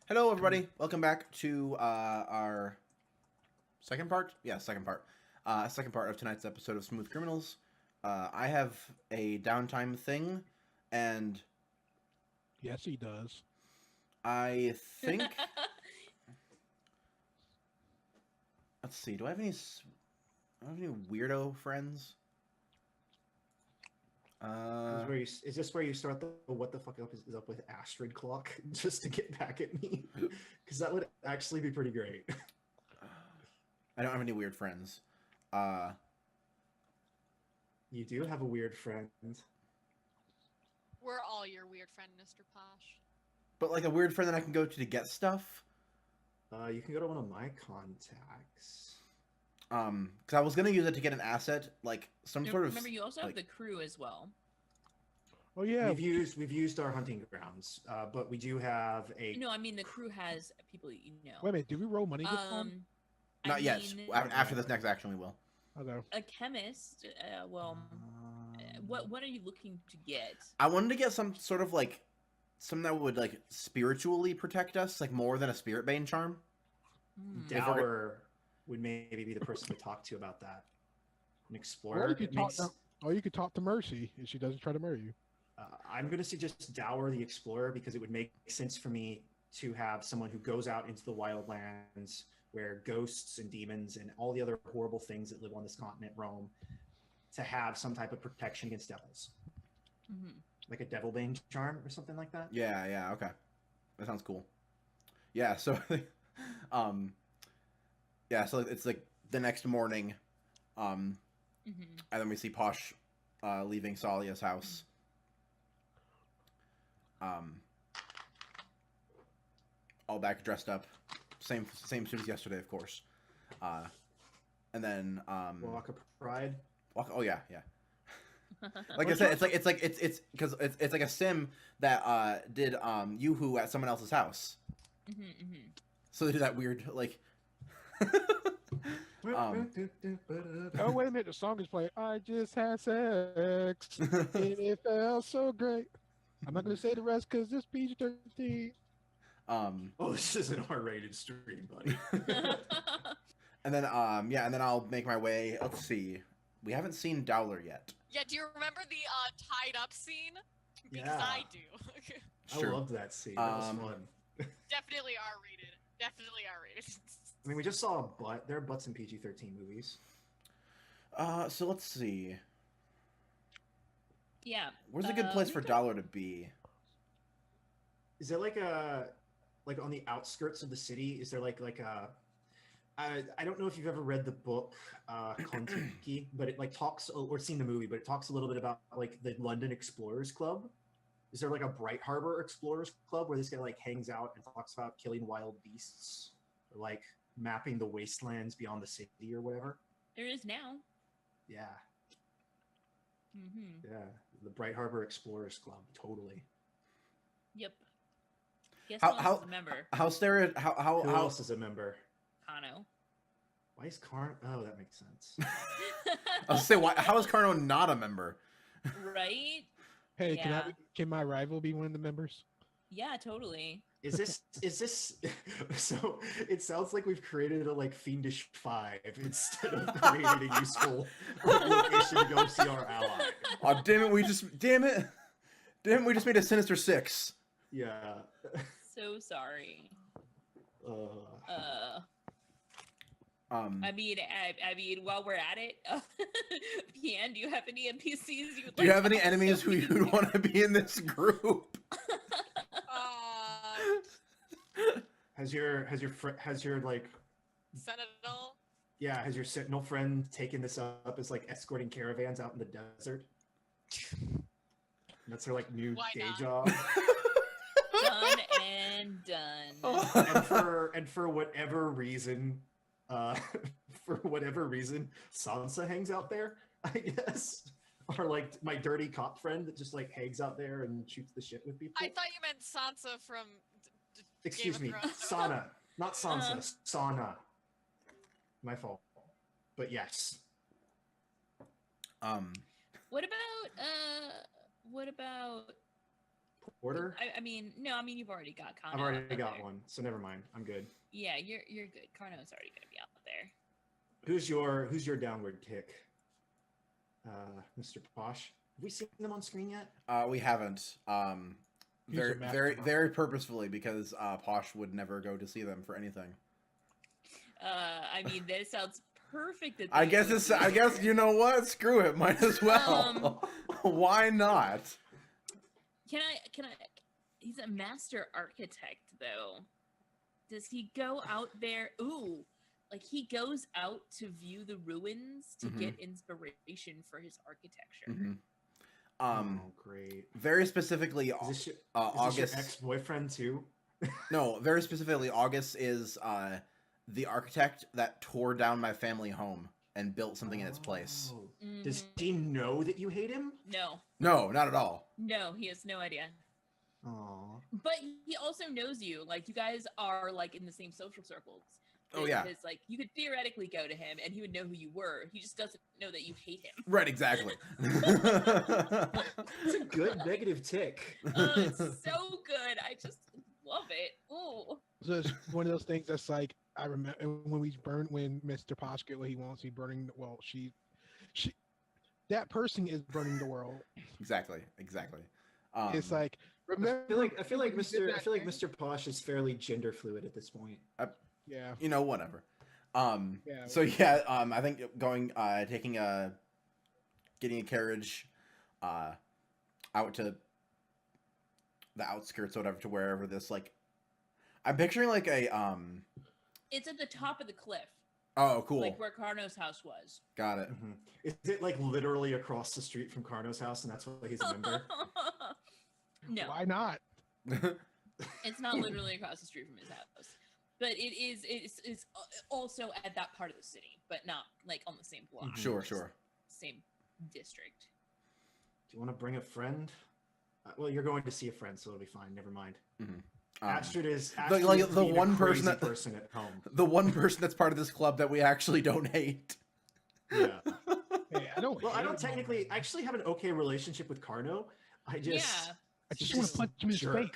Hello, everybody. Welcome back to our second part. Yeah, second part. Second part of tonight's episode of Smooth Criminals. I have a downtime thing, and Yes, he does. I think. Let's see. Do I have any? Do I have any weirdo friends? Is this where you start the what the fuck is up with Astrid clock just to get back at me? Because that would actually be pretty great. I don't have any weird friends. You do have a weird friend. We're all your weird friend, Mr. Posh. But like a weird friend that I can go to get stuff. You can go to one of my contacts. Because I was gonna use it to get an asset, like some sort of. Remember, you also have like, the crew as well. Oh yeah, We've used our hunting grounds, but we do have a. No, I mean the crew has people that you know. wait a minute. Did we roll money this time? I Not yet. mean, After this next action, we will. Okay. a chemist. What are you looking to get? I wanted to get some sort of like something that would like spiritually protect us, like more than a spirit bane charm. Hmm. Dower would maybe be the person to talk to about that. An explorer. Or you could It talk. makes- Or you could talk to Mercy if she doesn't try to murder you. I'm going to suggest Dower the Explorer because it would make sense for me to have someone who goes out into the wildlands where ghosts and demons and all the other horrible things that live on this continent roam, to have some type of protection against devils. Mhm. Like a devil bane charm or something like that. Yeah, okay. That sounds cool. Yeah, so yeah, so it's like the next morning, Mhm. and then we see Posh leaving Salia's house. All back dressed up. Same suit as yesterday, of course. And then Walk of Pride. oh yeah. Like I said, it's because it's like a sim that did Yoo-hoo at someone else's house. So they do that weird like Oh wait a minute. The song is playing. I just had sex and it felt so great. I'm not gonna say the rest because this PG-13. Oh, this is an R-rated stream, buddy. and then and then I'll make my way. Let's see. We haven't seen Dowler yet. Yeah, do you remember the tied up scene? Because Yeah. I do. Sure. I loved that scene. That was fun. Definitely R-rated. Definitely R-rated. I mean, we just saw a butt. There are butts in PG-13 movies. So let's see. Yeah. Where's a good place for Dowler to be? Is there like on the outskirts of the city? Is there like a I don't know if you've ever read the book Kon-Tiki, but it like talks or seen the movie, but it talks a little bit about like the London Explorers Club. Is there like a Brightharbor Explorers Club where this guy like hangs out and talks about killing wild beasts or like mapping the wastelands beyond the city or whatever? There is now. Yeah, Mm-hmm. yeah, the Brightharbor Explorers Club, totally. Yep. Guess How- who else how- is a member? How Who else is a member? Kano. Why is Karn? Oh, that makes sense. I was say how is Carno not a member? Right? Hey, Yeah. can my rival be one of the members? Yeah, totally. Is this so it sounds like we've created a like fiendish 5 instead of creating a useful location to go see our ally. Oh damn it! We just made a sinister 6. Yeah. So sorry. Uh, I mean, while we're at it, Pian, do you have any NPCs you would Do you like have to any also enemies who be? you'd want to be in this group? has your like Sentinel. has your sentinel friend taken this up as like escorting caravans out in the desert? That's her like new Why day not? job. Done and done. and for whatever reason, Sansa hangs out there, I guess. Or like my dirty cop friend that just like hangs out there and shoots the shit with people. I thought you meant Sansa from Excuse Game me, of Thrones. Sana, not Sansa, Sana. My fault. But yes. What about quarter? I mean, no, I mean you've already got Kano. I've already out got there. one, so never mind. I'm good. Yeah, you're good. Kano's already gonna be out there. Who's your downward tick? Mr. Posh. Have we seen them on screen yet? We haven't. He's a Very, mastermind. very purposefully, because Posh would never go to see them for anything. I mean, that sounds perfect. That I they guess would it's. be I guess there. you know what? Screw it. Might as well. Why not? Can I? He's a master architect, though. Does he go out there? Ooh, like he goes out to view the ruins to get inspiration for his architecture. Oh, great. Very specifically, Is this August. your ex-boyfriend too? No, very specifically, August is the architect that tore down my family home and built something in its place. Oh. Does he know that you hate him? No, No, not at all. no, he has no idea. Oh. But he also knows you. Like you guys are like in the same social circles. Oh, yeah. Because like you could theoretically go to him and he would know who you were. He just doesn't know that you hate him. Right, exactly. It's a good negative tick. It's so good. I just love it. Ooh. So it's one of those things that's like I remember when Mr. Posh get what he wants, he burning. Well, she, that person is burning the world. Exactly. It's like remember. I feel like when you did that thing? Mr. Posh is fairly gender fluid at this point. Yeah. You know, whatever. Yeah. So yeah, I think getting a carriage, out to the outskirts, or whatever, to wherever this like, I'm picturing like a It's at the top of the cliff. Oh, cool. Like where Carno's house was. Got it. Mm-hmm. Is it like literally across the street from Carno's house, and that's why he's a member? No, Why not? it's not literally across the street from his house. But it's also at that part of the city, but not like on the same block. Sure. Same district. Do you want to bring a friend? Well, you're going to see a friend, so it'll be fine. Never mind. Astrid is the being one a person crazy that person at home. the one person that's part of this club that we actually don't hate. Yeah. Hey, I don't. Well, I hate don't him. technically actually have an okay relationship with Carno. I just want to punch him in his face. jerk.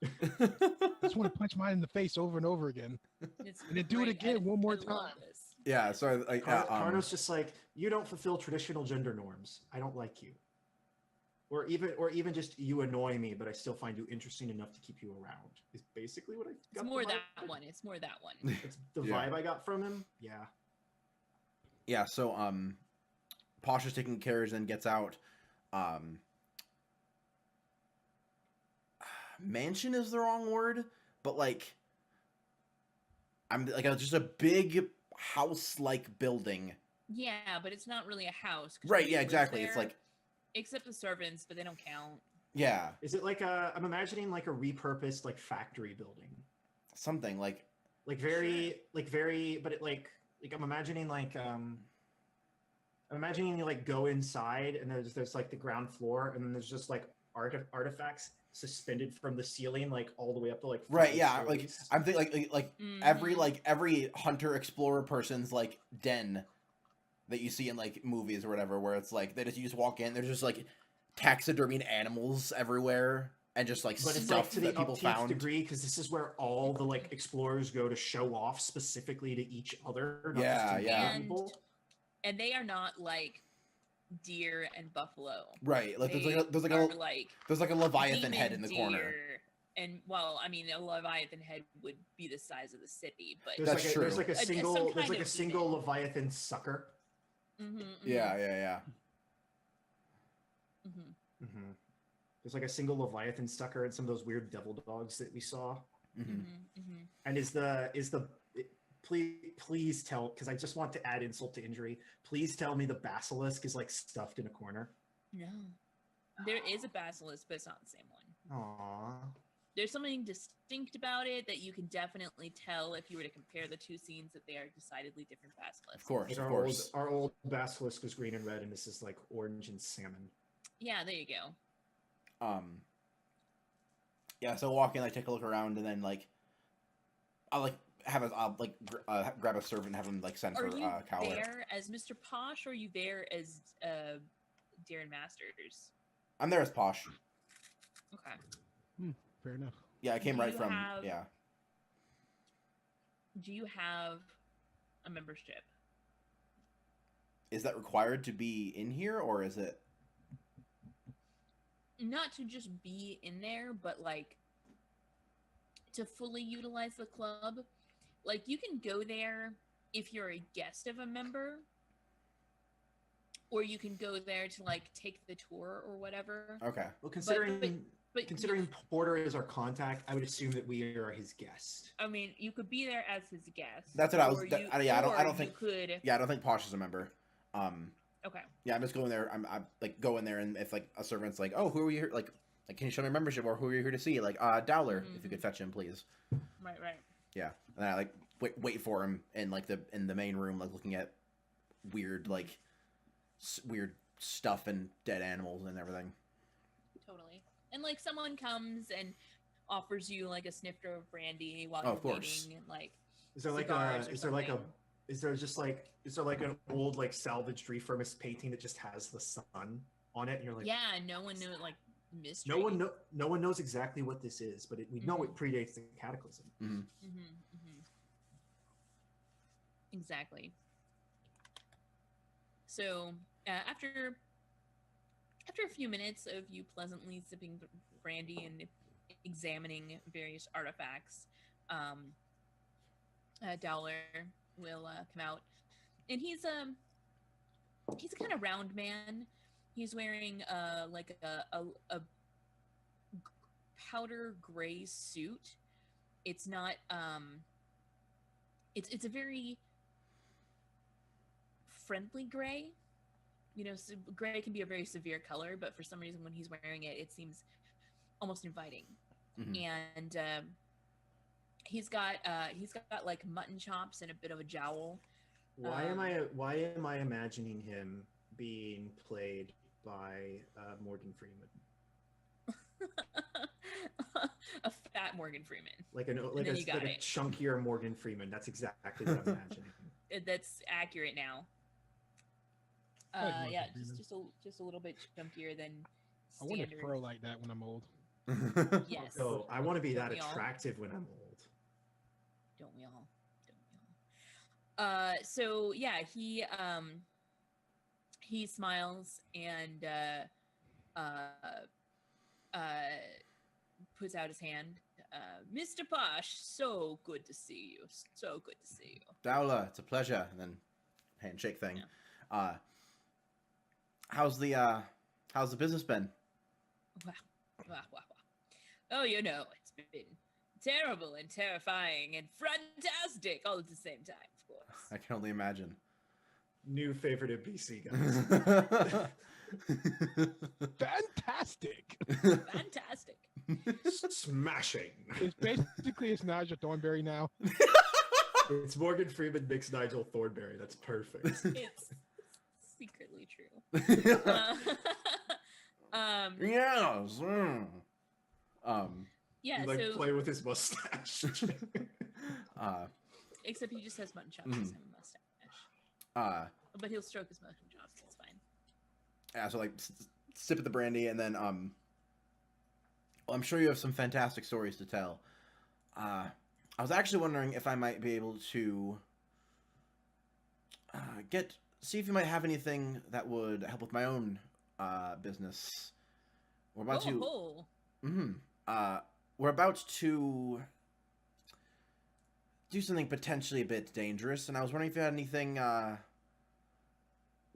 I just want to punch mine in the face over and over again. It's And then do it great. again one more I love time. this. Yeah. So like, Carno's just like, you don't fulfill traditional gender norms. I don't like you. Or even just you annoy me, but I still find you interesting enough to keep you around. Is basically what I got. It's more the vibe- that one. It's more that one. It's the Yeah. vibe I got from him. Yeah. Yeah. So Posh is taking carriage, then gets out. Mansion is the wrong word, but like, I'm like just a big house-like building. Yeah, but it's not really a house. 'cause Right. nobody Yeah. lives Exactly. It's there, like, except the servants, but they don't count. yeah, Is it like I'm imagining like a repurposed like factory building. something like, But it like I'm imagining I'm imagining you like go inside and there's like the ground floor and then there's just like artifacts suspended from the ceiling like all the way up to like right. 5 Yeah. Like stories. I'm thinking like Mhm. every hunter explorer person's like den that you see in like movies or whatever, where it's like you just walk in, there's just like taxidermied animals everywhere and just like But it's stuff like to the that people upteenth found. degree because this is where all the like explorers go to show off specifically to each other. Not Yeah, just to yeah. other people. And they are not like deer and buffalo. Right. Like They there's are like a leviathan head in demon the corner. deer. And well, I mean, a leviathan head would be the size of the city, but There's That's like true. there's like a Some single kind there's like a of single demon. leviathan sucker. Yeah. Mm-hmm. There's like a single leviathan sucker and some of those weird devil dogs that we saw. Mm-hmm. And please tell, because I just want to add insult to injury. Please tell me the basilisk is like stuffed in a corner. No, there is a basilisk, but it's not the same one. Aww. There's something distinct about it that you can definitely tell if you were to compare the two scenes that they are decidedly different basilisks. Of course, Like of course. our old basilisk was green and red, and this is like orange and salmon. Yeah, there you go. Yeah. So walk in, like take a look around, and then like I'll like grab a servant and have him like send Are for you Cowler. there as Mr. Posh, or are you there as Darren Masters? I'm there as Posh. Okay. Fair enough. Yeah, I came Do right you from. have- Yeah. Do you have a membership? Is that required to be in here, or is it? Not to just be in there, but like to fully utilize the club. Like you can go there if you're a guest of a member, or you can go there to like take the tour or whatever. Okay. Well, considering But considering Porter is our contact, I would assume that we are his guest. I mean, you could be there as his guest. That's what I was. or Yeah, you- I don't. I or don't think. you could. Yeah, I don't think Posh is a member. Okay. Yeah, I'm just going there. I'm like go in there, and if like a servant's like, oh, who are you here? Like, can you show me membership, or who are you here to see? Like, Dowler, if you could fetch him, please. Right. Right. Yeah, and I like wait for him in like the main room, like looking at weird like weird stuff and dead animals and everything. Totally. And like someone comes and offers you like a snifter of brandy while Oh, you're of course. waiting, and like Is there like cigars a? or Is there like a? something. Is there like an old like salvaged refurbished painting that just has the sun on it, and you're like, yeah, no one knew like mystery. no one knows exactly what this is, but we know it predates the Cataclysm. Mm-hmm. Exactly. So after a few minutes of you pleasantly sipping brandy and examining various artifacts, Dowler will come out, and he's a kind of round man. He's wearing like a powder gray suit. It's not it's a very friendly gray. You know, so gray can be a very severe color, but for some reason when he's wearing it, it seems almost inviting. Mhm. And he's got like mutton chops and a bit of a jowl. Why am I imagining him being played by Morgan Freeman? A fat Morgan Freeman. Like then you got a it. chunkier Morgan Freeman. That's exactly what I'm imagining. That's accurate now. I like Morgan Yeah, Freeman. just a little bit chunkier than I want to standard. throw like that when I'm old. Yes. So I want to be Don't that we all? attractive when I'm old. Don't we all? Don't we all? So yeah, he smiles and puts out his hand. Mr. Posh, so good to see you. So good to see you. Dowler, it's a pleasure. And then handshake thing. How's the business been? Wow. Oh, you know, it's been terrible and terrifying and fantastic all at the same time, of course. I can only imagine. New favorite of BC guys. Fantastic! Fantastic. Smashing. It's Nigel Thornberry now. It's Morgan Freeman mixed Nigel Thornberry. That's perfect. It's secretly true. Yes. Yeah, He, like so play with his mustache. except he just has mutton chops Mhm. and a mustache. But he'll stroke his mutton chops. It's fine. Yeah, so like sip at the brandy, and then well, I'm sure you have some fantastic stories to tell. I was actually wondering if I might be able to see if you might have anything that would help with my own business. We're about to. Oh, We're about to do something potentially a bit dangerous, and I was wondering if you had anything.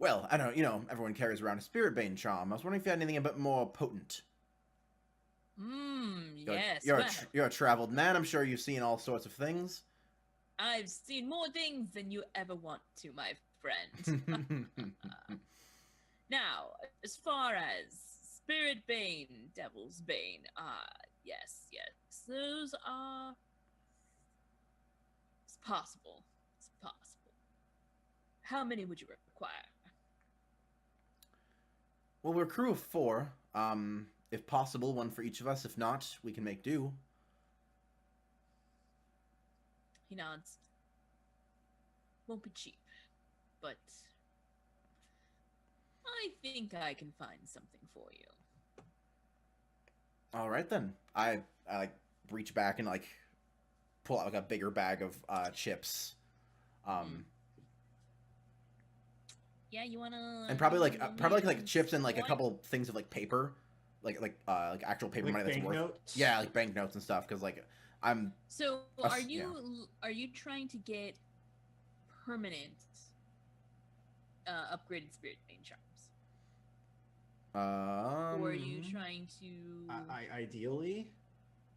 Well, I don't know. You know, everyone carries around a spirit bane charm. I was wondering if you had anything a bit more potent. yes. You're a traveled man. I'm sure you've seen all sorts of things. I've seen more things than you ever want to, my friend. Now, as far as Spirit Bane, Devil's Bane, yes, those are... It's possible. How many would you require? Well, we're a crew of 4. If possible, 1 for each of us. If not, we can make do. He nods. Won't be cheap, but I think I can find something for you. All right then. I like reach back and like pull out like a bigger bag of chips. Yeah, you wanna. And probably roll me like chips and like a what? couple things of like paper, like actual paper Like money that's worth. banknotes? Yeah, like banknotes and stuff. Because like I'm So, Us- are yeah. you trying to get permanent upgraded spirit vein charms, or are you trying to Ideally.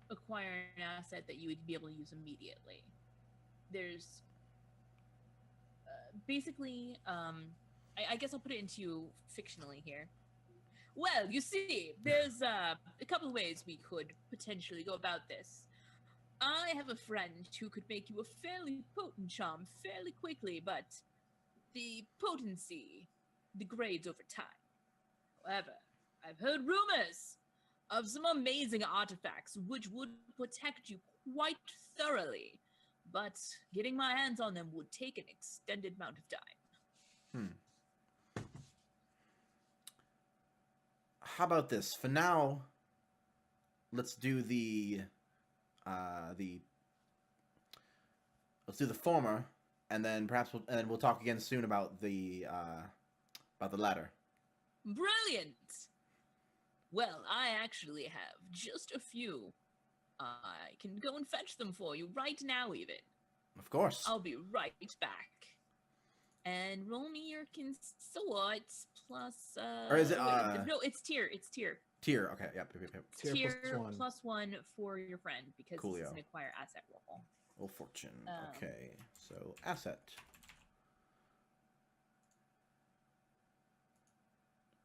acquire an asset that you would be able to use immediately? There's basically, I guess I'll put it into fictionally here. Well, you see, there's a couple of ways we could potentially go about this. I have a friend who could make you a fairly potent charm fairly quickly, but the potency degrades over time. However, I've heard rumors of some amazing artifacts which would protect you quite thoroughly, but getting my hands on them would take an extended amount of time. How about this? For now, let's do the former, and then perhaps we'll talk again soon about the latter. Brilliant! Well, I actually have just a few. I can go and fetch them for you right now, even. Of course. I'll be right back. And roll me your consort plus. Or is it, No, it's tier. It's tier. Tier. Okay. Yep. It's Tier tier +1. +1 for your friend because this is Coolio. an acquire asset roll. Roll fortune. Um, Okay. So asset.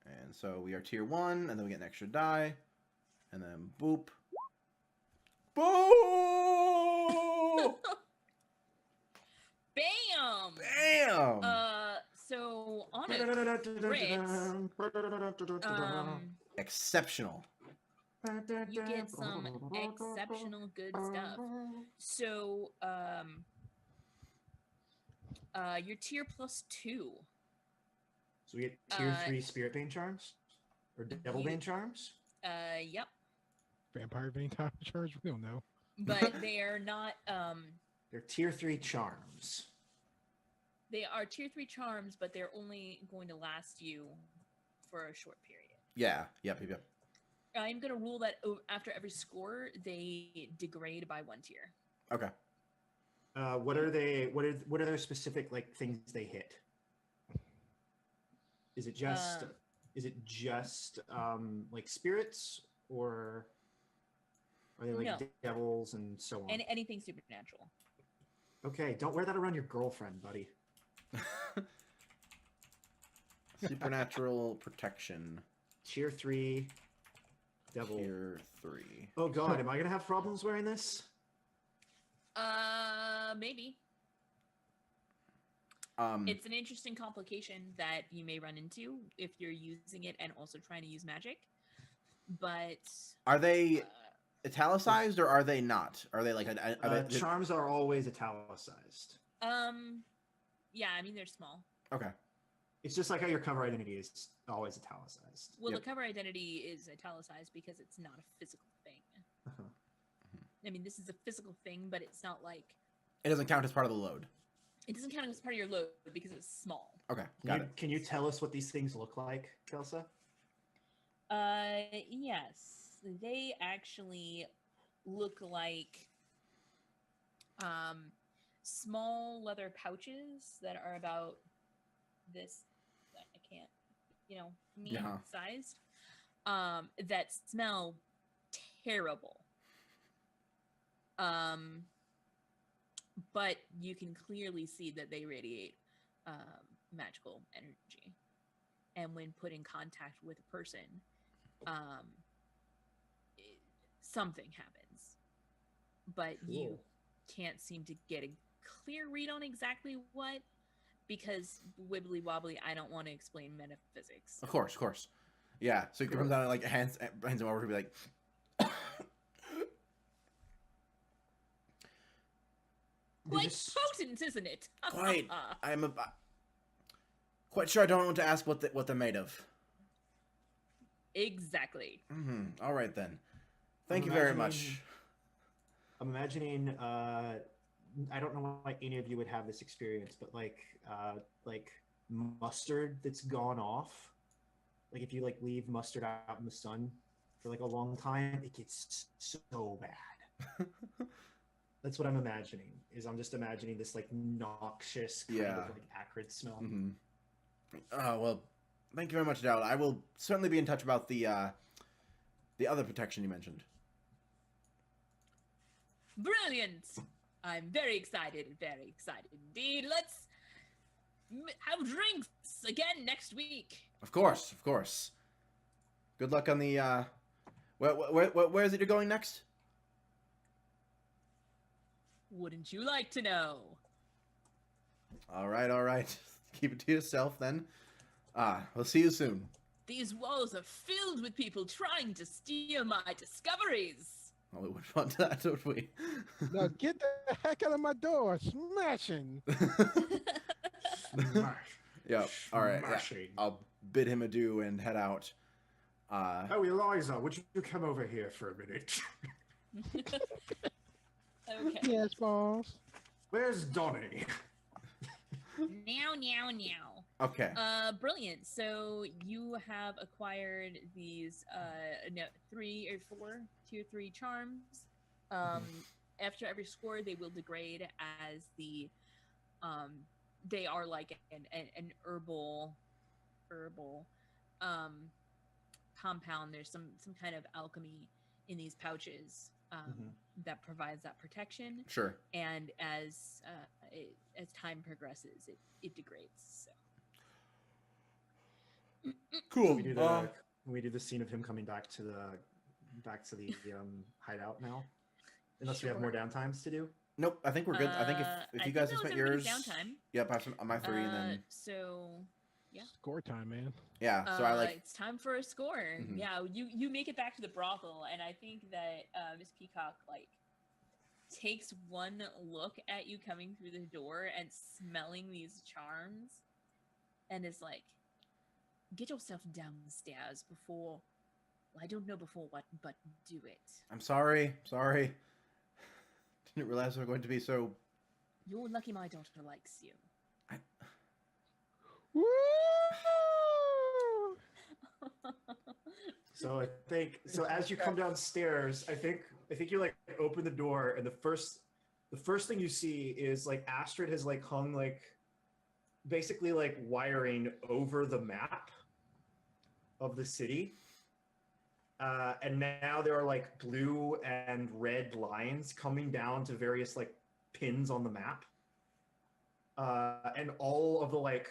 And so we are tier 1, and then we get an extra die, and then boop. Boom! Bam! Bam! So on a Exceptional. you get some exceptional good stuff. So you're tier +2. So we get tier Uh, 3 spirit bane charms? Or devil you- bane charms? Yep. Vampire vein time charge? We don't know. But they are not They're tier 3 charms. they are tier 3 charms, but they're only going to last you for a short period. Yeah. Yep. I'm gonna rule that after every score they degrade by 1 tier. Okay. What are they? What are their specific like things they hit? Is it just like spirits, or are they like No. devils and so on? And anything supernatural. Okay, don't wear that around your girlfriend, buddy. Supernatural protection. Tier 3 devil. Tier 3. Oh god, am I gonna have problems wearing this? Maybe. It's an interesting complication that you may run into if you're using it and also trying to use magic. But Are they italicized or are they not? Are they like Charms are always italicized. yeah, I mean they're small. Okay. It's just like how your cover identity is always italicized. Well, Yep. the cover identity is italicized because it's not a physical thing. Uh-huh. I mean, this is a physical thing, but it's not like It doesn't count as part of the load. it doesn't count as part of your load because it's small. Okay. Got it. Can you tell us what these things look like, Kelsa? Yes, they actually look like small leather pouches that are about this. I can't, me Yeah. sized. That smell terrible. But you can clearly see that they radiate magical energy, and when put in contact with a person, something happens, but you Cool. can't seem to get a clear read on exactly what, because wibbly wobbly, I don't want to explain metaphysics. Of course. Yeah. So he comes down and like hands him over to be like. Quite just- potent, isn't it? Quite. I'm quite sure I don't want to ask what they're made of. Exactly. All right then. Thank you very much. I'm imagining. I don't know why any of you would have this experience, but like mustard that's gone off. Like if you like leave mustard out in the sun for like a long time, it gets so bad. That's what I'm imagining. I'm just imagining this like noxious kind of like acrid smell. Mm-hmm. Well, thank you very much, Dowd. I will certainly be in touch about the other protection you mentioned. Brilliant! I'm very excited indeed. Let's have drinks again next week. Of course. Good luck on the. Where is it you're going next? Wouldn't you like to know? All right. Keep it to yourself then. We'll see you soon. These walls are filled with people trying to steal my discoveries. Well, we would want that, don't we? Now get the heck out of my door! Smashing. Yeah. All right. Yeah. Smashing. I'll bid him adieu and head out. Oh, Eliza, would you come over here for a minute? Okay. Yes, boss. Where's Donnie? Meow. Okay. Brilliant. So you have acquired these 3 or 4 tier 3 charms. After every score, they will degrade as the they are like an herbal compound. There's some kind of alchemy in these pouches that provides that protection. Sure. And as time progresses, it degrades. So. Cool. We do the scene of him coming back to the hideout now. Unless we have more downtimes to do. Nope, I think we're good. I think if you guys have spent yours, downtime. Yep, I have some on my 3, and then so yeah. Score time, man. Yeah, so I like. It's time for a score. Mhm. Yeah, you make it back to the brothel, and I think that Miss Peacock like takes one look at you coming through the door and smelling these charms, and is like, "Get yourself downstairs before. Well, I don't know before what, but do it." I'm sorry. Didn't realize we were going to be so. You're lucky my daughter likes you. Woo! So I think as you come downstairs, I think you like open the door, and the first thing you see is like Astrid has like hung like basically like wiring over the map of the city. And now there are like blue and red lines coming down to various like pins on the map. And all of the like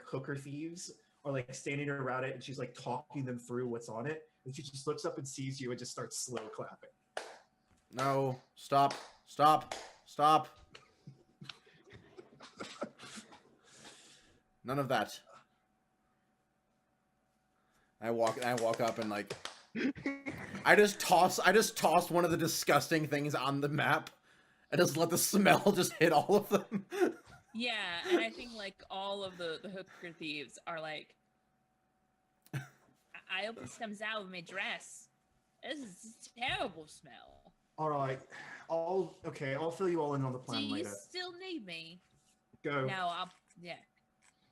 hooker thieves are like standing around it, and she's like talking them through what's on it. And she just looks up and sees you and just starts slow clapping. No, stop. None of that. I walk up and like I just toss one of the disgusting things on the map and just let the smell just hit all of them. Yeah, and I think like all of the hooker thieves are like, I hope this comes out of my dress. This is a terrible smell. All right, I'll fill you all in on the plan Do you later. still need me? Go. No,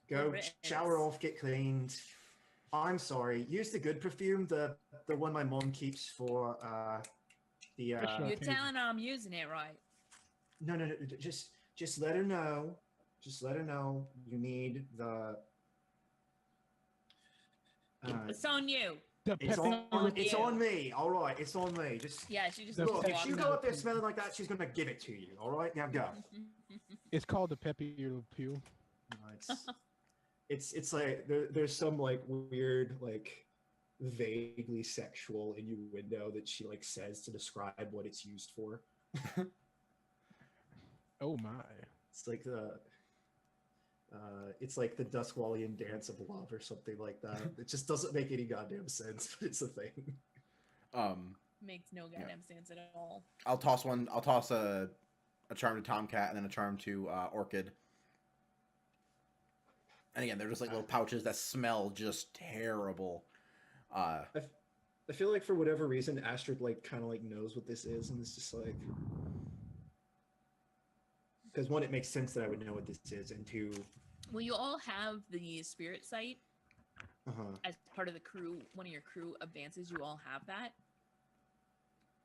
Go Riz. shower off, get cleaned. I'm sorry. Use the good perfume, the one my mom keeps for the. You're telling her I'm using it right. No. Just let her know. Just let her know you need the. It's on you. It's on me. All right, it's on me. Just Yeah, she just look. If walks you up. go up there smelling like that, she's gonna give it to you. All right, now go. It's called the Peppy Le Pew. It's like there's some like weird like vaguely sexual innuendo that she like says to describe what it's used for. Oh my! It's like the Duskwallian dance of love or something like that. It just doesn't make any goddamn sense, but it's a thing. Makes no goddamn sense at all. I'll toss a charm to TomCat and then a charm to Orchid. And again, they're just like little pouches that smell just terrible. I feel like for whatever reason, Astrid like kind of like knows what this is, and it's just like because one, it makes sense that I would know what this is, and two, Well, you all have the spirit sight uh-huh. as part of the crew. One of your crew advances, you all have that.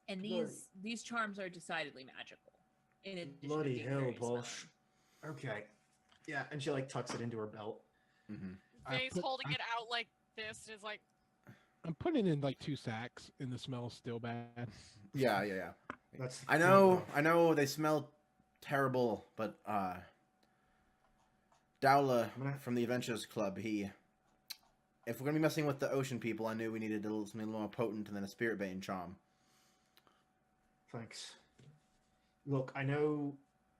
And Bloody- these charms are decidedly magical. In addition to Bloody being hell, very Bosh. smelling. Okay. Yeah, and she like tucks it into her belt. Mm-hmm. Vay's holding it out like this and is like, I'm putting it in like 2 sacks, and the smell's still bad. Yeah. That's I know they smell terrible, but Dowla from the Adventures Club, if we're gonna be messing with the ocean people, I knew we needed something a little more potent than a spirit bane charm. Thanks. Look, I know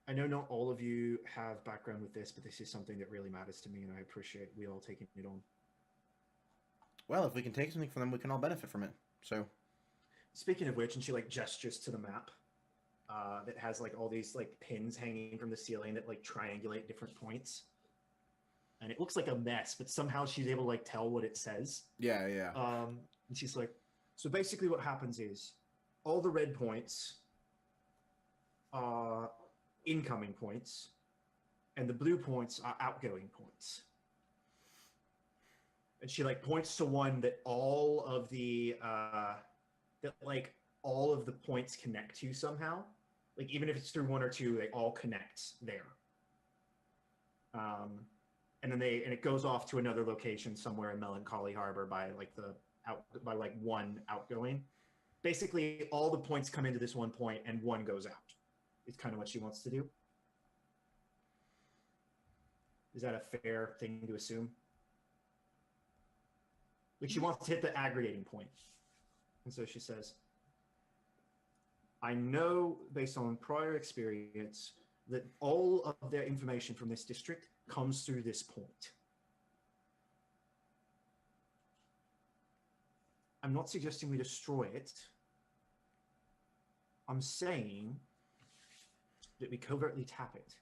not all of you have background with this, but this is something that really matters to me, and I appreciate we all taking it on. Well, if we can take something from them, we can all benefit from it. So, Speaking of which, and she like gestures to the map that has like all these like pins hanging from the ceiling that like triangulate different points, and it looks like a mess, but somehow she's able to like tell what it says. yeah. And she's like, so basically what happens is all the red points are incoming points, and the blue points are outgoing points. And she like points to one that all of the points connect to somehow. Like even if it's through one or two, they all connect there. And then it goes off to another location somewhere in Melancholy Harbor by one outgoing. Basically, all the points come into this one point, and one goes out. It's kind of what she wants to do. Is that a fair thing to assume? Like she wants to hit the aggregating point. And so she says, I know based on prior experience that all of their information from this district comes through this point. I'm not suggesting we destroy it. I'm saying that we covertly tap it.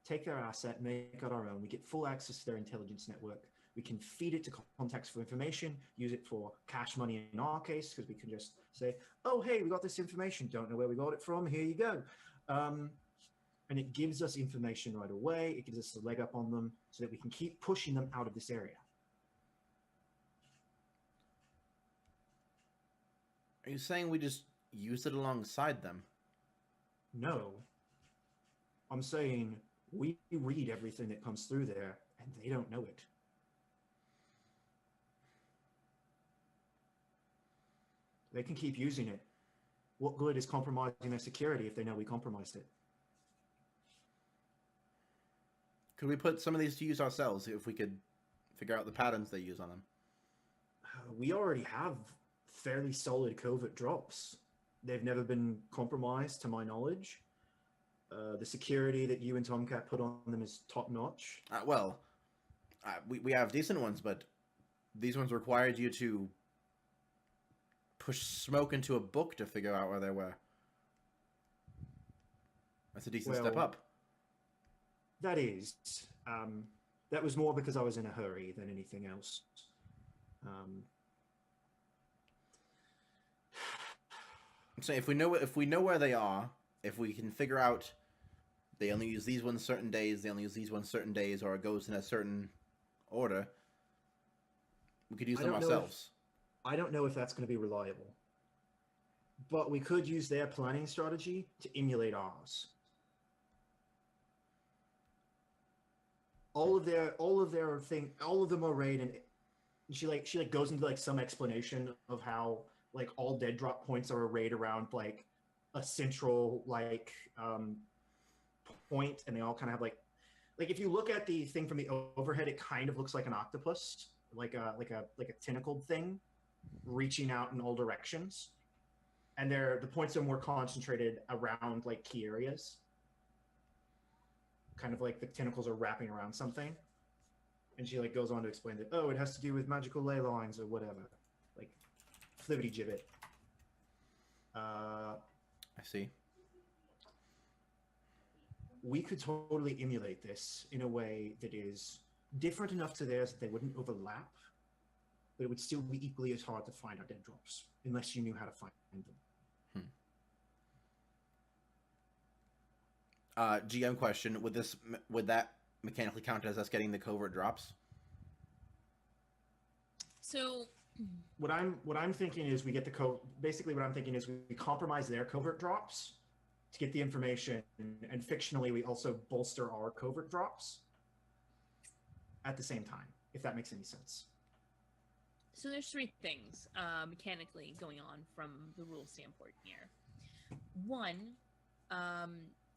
Take their asset, make it our own. We get full access to their intelligence network. We can feed it to contacts for information, use it for cash money in our case, because we can just say, oh, hey, we got this information. Don't know where we got it from. Here you go. And it gives us information right away. It gives us a leg up on them so that we can keep pushing them out of this area. Are you saying we just use it alongside them? No. I'm saying we read everything that comes through there, and they don't know it. They can keep using it. What good is compromising their security if they know we compromised it? Could we put some of these to use ourselves if we could figure out the patterns they use on them? We already have fairly solid covert drops. They've never been compromised, to my knowledge. The security that you and TomCat put on them is top notch. We have decent ones, but these ones required you to push smoke into a book to figure out where they were. That's a decent step up. That is. That was more because I was in a hurry than anything else. So if we know where they are, if we can figure out they only use these ones certain days, they only use these ones certain days, or it goes in a certain order, we could use them ourselves. I don't know if that's going to be reliable. But we could use their planning strategy to emulate ours. All of them are raid, and she goes into like some explanation of how like all dead drop points are arrayed around like a central point, and they all kind of have like if you look at the thing from the overhead, it kind of looks like an octopus, like a tentacled thing reaching out in all directions, and the points are more concentrated around like key areas, kind of like the tentacles are wrapping around something. And she like goes on to explain that, oh, it has to do with magical ley lines or whatever, like flippity gibbet. I see. We could totally emulate this in a way that is different enough to theirs that they wouldn't overlap, but it would still be equally as hard to find our dead drops unless you knew how to find them. GM question: would that mechanically count as us getting the covert drops? So What I'm thinking is we get basically what I'm thinking is we compromise their covert drops to get the information, and fictionally we also bolster our covert drops at the same time, if that makes any sense. So there's three things mechanically going on from the rule standpoint here. One,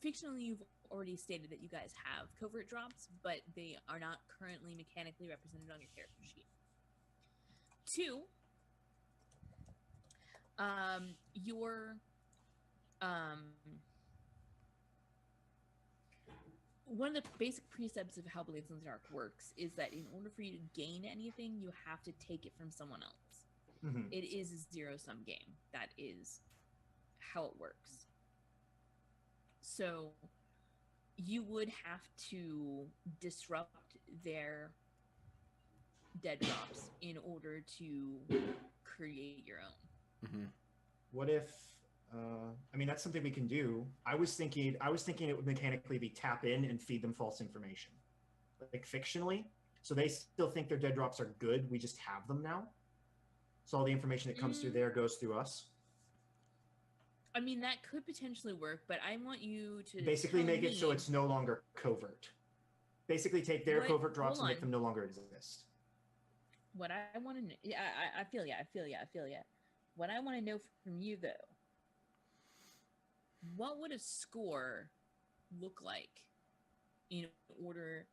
fictionally, you've already stated that you guys have covert drops, but they are not currently mechanically represented on your character sheet. Two, one of the basic precepts of how Blades in the Dark works is that in order for you to gain anything, you have to take it from someone else. Mm-hmm. It is a zero-sum game. That is how it works. So you would have to disrupt their dead drops in order to create your own. Mm-hmm. What if? I mean, that's something we can do. I was thinking it would mechanically be tap in and feed them false information, like fictionally. So they still think their dead drops are good. We just have them now. So all the information that comes through there goes through us. I mean, that could potentially work, but I want you to basically make it so me- it's no longer covert. Basically take their What- covert drops hold and make on. them no longer exist. What I want to know, yeah, I feel ya. What I want to know from you, though, what would a score look like in order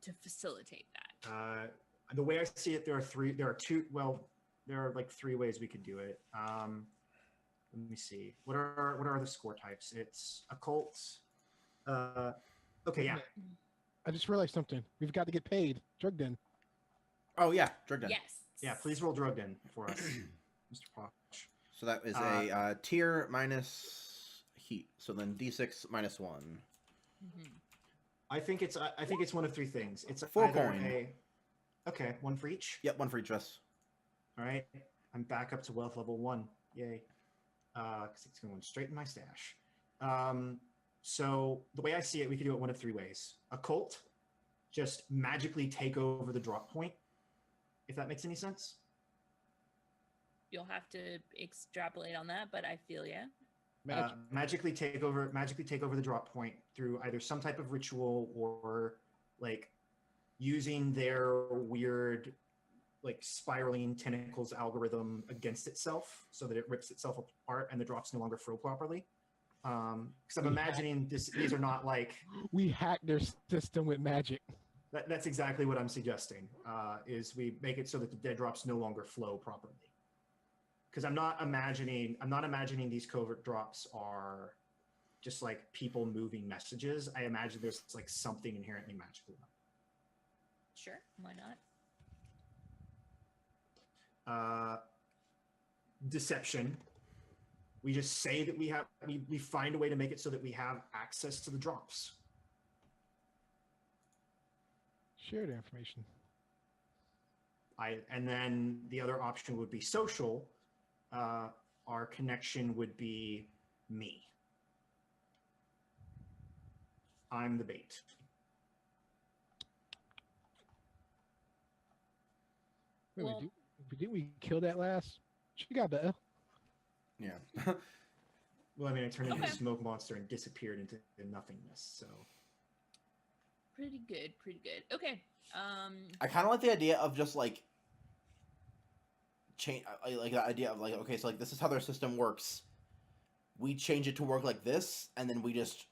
to facilitate that? The way I see it, there are like three ways we could do it. Let me see. What are the score types? It's occult. Okay, yeah. I just realized something. We've got to get paid. Drug den. Oh yeah, drug den. Yes. Yeah, please roll drugged in for us, Mr. Posh. So that is a tier minus heat. So then D6 minus 1. Mm-hmm. I think it's one of three things. It's 4 either coin. Okay, one for each. Yep, 1 for each of us. All right, I'm back up to wealth level 1. Yay! Because it's going straight in my stash. So the way I see it, we could do it one of three ways. Occult, just magically take over the drop point, if that makes any sense. You'll have to extrapolate on that, but I feel ya. Magically take over the drop point through either some type of ritual or like using their weird like spiraling tentacles algorithm against itself so that it rips itself apart and the drops no longer flow properly. Because I'm imagining these are not like We hacked their system with magic. that's exactly what I'm suggesting. Is we make it so that the dead drops no longer flow properly. Because I'm not imagining these covert drops are just like people moving messages. I imagine there's like something inherently magical about it. Sure, why not? Deception. We just say that we find a way to make it so that we have access to the drops. Share the information. And then the other option would be social. Our connection would be me. I'm the bait. Wait, Well- didn't we kill that last? She got the Yeah. Well, I mean, I turned into Okay. a smoke monster and disappeared into nothingness. So Pretty good. Okay. I kind of like the idea of just like change, like the idea of like, okay, so like this is how their system works. We change it to work like this, and then we just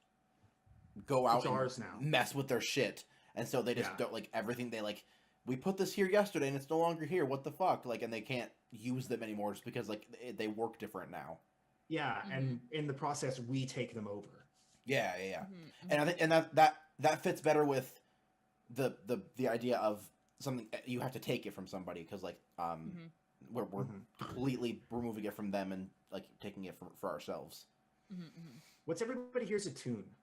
go out it's ours now. and mess with their shit, and so they just Yeah. don't like everything. They like, we put this here yesterday, and it's no longer here. What the fuck? Like, and they can't use them anymore just because like they work different now. Yeah, and in the process, we take them over. Yeah. Mhm, And I think and that fits better with the idea of something you have to take it from somebody because like mhm, we're Mhm. completely removing it from them and like taking it for ourselves. mhm, mhm. What's everybody here's a tune?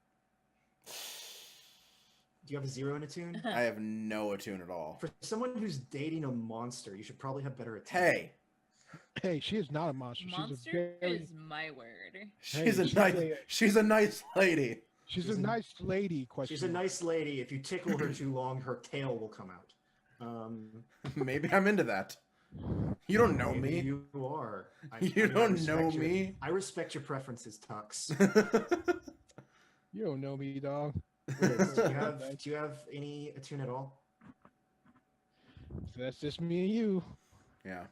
Do you have a 0 in attune? I have no attune at all. For someone who's dating a monster, you should probably have better attune. Hey, Hey, she is not a monster. Monster She's a very. is my word. she's Hey, a she's nice. a- She's a nice lady. She's She's a a- nice lady. Question. She's a nice lady. If you tickle her too long, her tail will come out. Maybe I'm into that. You don't know maybe me. You are. You I don't respect know your- me. I respect your preferences, Tux. You don't know me, dog. Liz, do you have any attune at all? So that's just me and you. Yeah.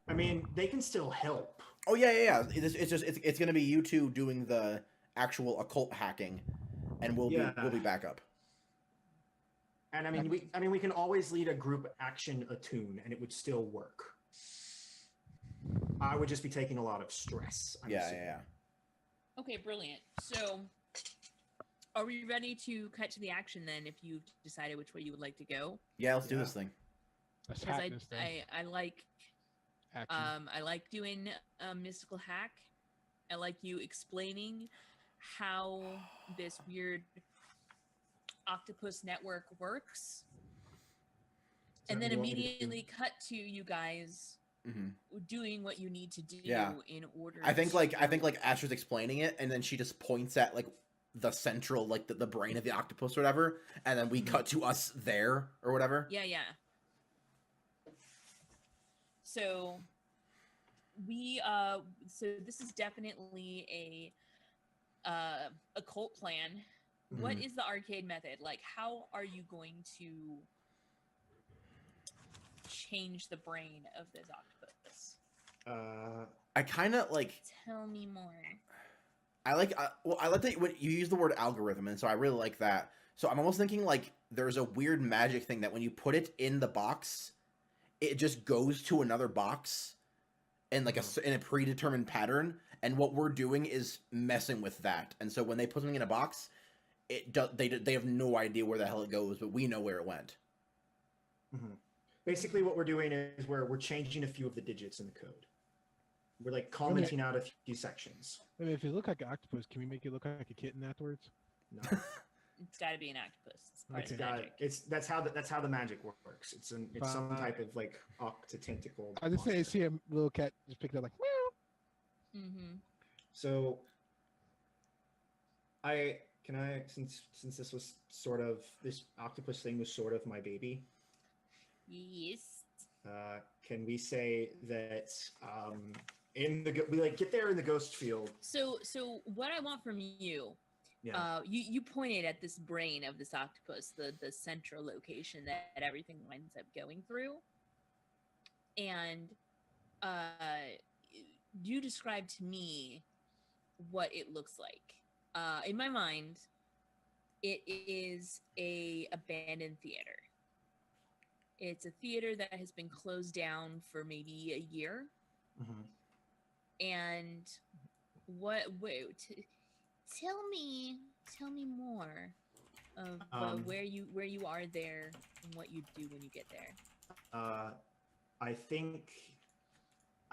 I mean, they can still help. Oh yeah. It's gonna be you two doing the actual occult hacking, and we'll be backup. And I mean, we can always lead a group action attune, and it would still work. I would just be taking a lot of stress. I'm assuming. Yeah. Okay, brilliant. So, are we ready to cut to the action then? If you've decided which way you would like to go, Yeah, let's do Yeah. this thing. Let's because hack this thing. I like Action. I like doing a mystical hack. I like you explaining how this weird octopus network works, and then what you want me to do? immediately cut to you guys Hmm doing what you need to do Yeah. in order. I think like Asher's explaining it, and then she just points at like the central, like the brain of the octopus or whatever, and then we cut to us there or whatever. Yeah. So so this is definitely a occult plan. What Mhm. is the arcade method? Like, how are you going to change the brain of this octopus? I kind of like. Tell me more. I like that when you use the word algorithm, and so I really like that. So I'm almost thinking like there's a weird magic thing that when you put it in the box, it just goes to another box in like in a predetermined pattern. And what we're doing is messing with that. And so when they put something in a box, they have no idea where the hell it goes, but we know where it went. Mhm. Basically, what we're doing is we're changing a few of the digits in the code. We're like commenting out a few sections. I mean, if you look like an octopus, can we make it look like a kitten afterwards? No, It's got to be an octopus. It's part Okay. of the magic. that's how the magic works. It's some Fine. type of like octotentacle. I just say monster. see a little cat just pick it up like meow. Mm-hmm. So, since this was sort of this octopus thing was sort of my baby. Yes. Can we say that we like get there in the ghost field? So what I want from you, Yeah. you pointed at this brain of this octopus, the central location that everything winds up going through, and you described to me what it looks like. In my mind, it is a abandoned theater. It's a theater that has been closed down for maybe a year. Mhm. And tell me more of where you are there and what you do when you get there. I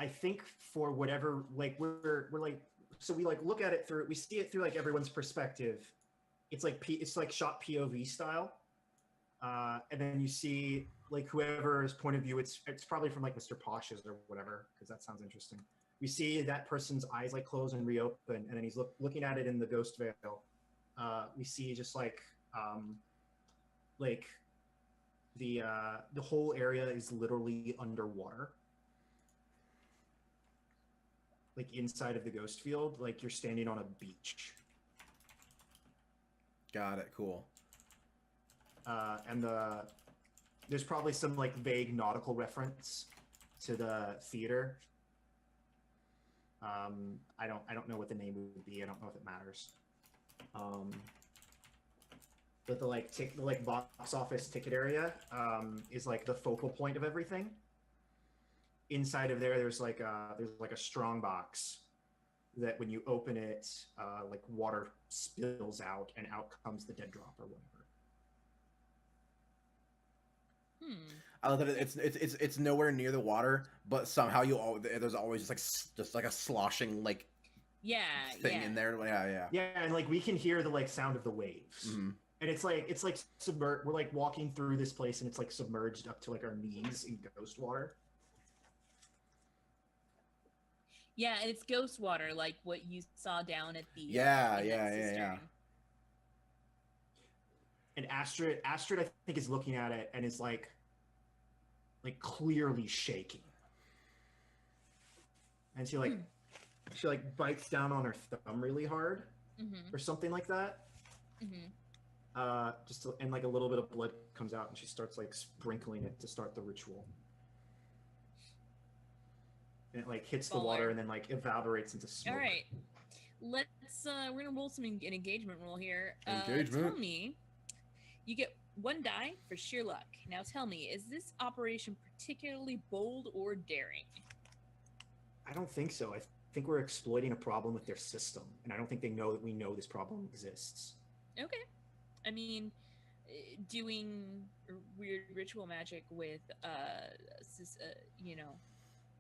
think for whatever, like we're like, so we like look at it through, we see it through like everyone's perspective. It's like shot POV style. And then you see like whoever's point of view, it's probably from like Mr. Posh's or whatever, because that sounds interesting. We see that person's eyes like close and reopen, and then he's looking at it in the ghost veil. We see just like the whole area is literally underwater, like inside of the ghost field, like you're standing on a beach. Got it. Cool. And there's probably some like vague nautical reference to the theater. I don't know what the name would be. I don't know if it matters. But the like box office ticket area is like the focal point of everything. Inside of there's like a strong box that when you open it, like water spills out and out comes the dead drop or whatever. I love that it's nowhere near the water, but somehow there's always just like a sloshing like Yeah. thing in there. Yeah. Yeah, and like we can hear the like sound of the waves. Mm-hmm. And it's like submerged. We're like walking through this place, and it's like submerged up to like our knees in ghost water. Yeah, and it's ghost water, like what you saw down at the Yeah, in that yeah, cistern. yeah. And Astrid, I think, is looking at it and is like clearly shaking. And she bites down on her thumb really hard, or something like that. And like a little bit of blood comes out, and she starts like sprinkling it to start the ritual. And it like hits the water and then like evaporates into smoke. All right, let's we're gonna roll an engagement roll here. Engagement. Tell me, you get 1 die for sheer luck. Now tell me, is this operation particularly bold or daring? I don't think so. I think we're exploiting a problem with their system, and I don't think they know that we know this problem exists. Okay. I mean, doing weird ritual magic with,